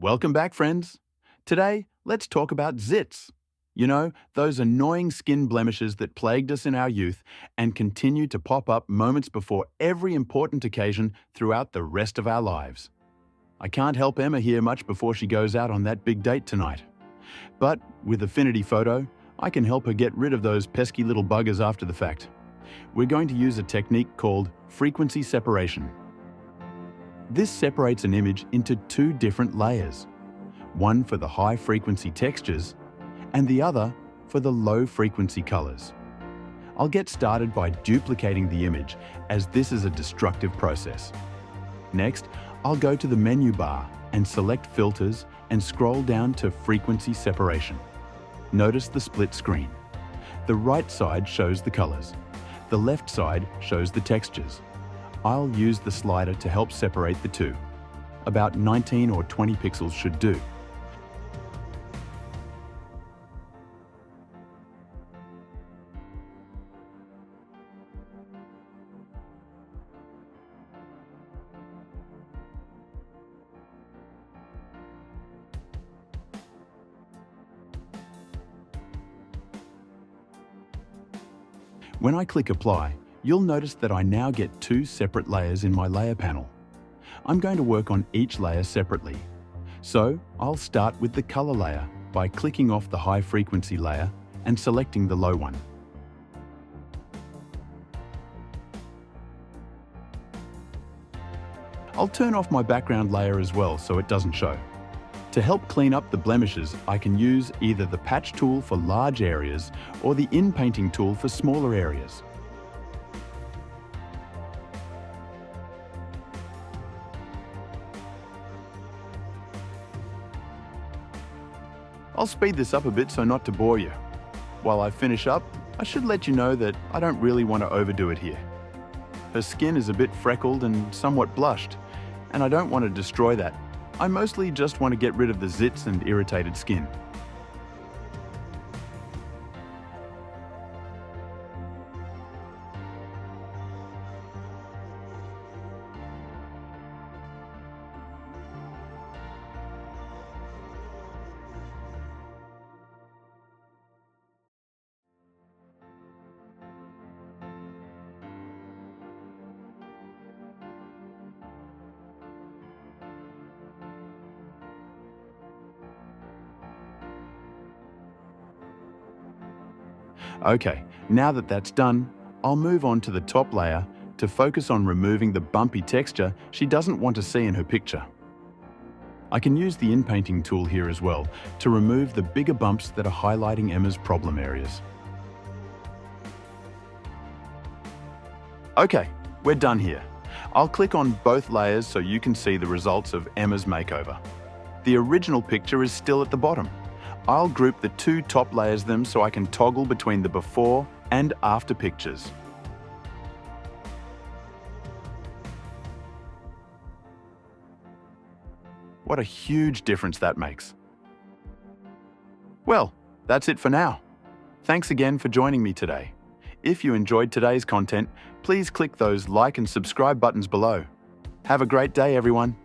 Welcome back, friends. Today, let's talk about zits. You know, those annoying skin blemishes that plagued us in our youth and continue to pop up moments before every important occasion throughout the rest of our lives. I can't help Emma here much before she goes out on that big date tonight. But with Affinity Photo, I can help her get rid of those pesky little buggers after the fact. We're going to use a technique called frequency separation. This separates an image into two different layers, one for the high-frequency textures and the other for the low-frequency colors. I'll get started by duplicating the image, as this is a destructive process. Next, I'll go to the menu bar and select Filters and scroll down to Frequency Separation. Notice the split screen. The right side shows the colors. The left side shows the textures. I'll use the slider to help separate the two. About 19 or 20 pixels should do. When I click Apply, you'll notice that I now get two separate layers in my layer panel. I'm going to work on each layer separately. So I'll start with the color layer by clicking off the high frequency layer and selecting the low one. I'll turn off my background layer as well so it doesn't show. To help clean up the blemishes, I can use either the patch tool for large areas or the Inpainting tool for smaller areas. I'll speed this up a bit so not to bore you. While I finish up, I should let you know that I don't really want to overdo it here. Her skin is a bit freckled and somewhat blushed, and I don't want to destroy that. I mostly just want to get rid of the zits and irritated skin. Okay, now that that's done, I'll move on to the top layer to focus on removing the bumpy texture she doesn't want to see in her picture. I can use the Inpainting tool here as well to remove the bigger bumps that are highlighting Emma's problem areas. Okay, we're done here. I'll click on both layers so you can see the results of Emma's makeover. The original picture is still at the bottom. I'll group the two top layers them so I can toggle between the before and after pictures. What a huge difference that makes. Well, that's it for now. Thanks again for joining me today. If you enjoyed today's content, please click those like and subscribe buttons below. Have a great day, everyone.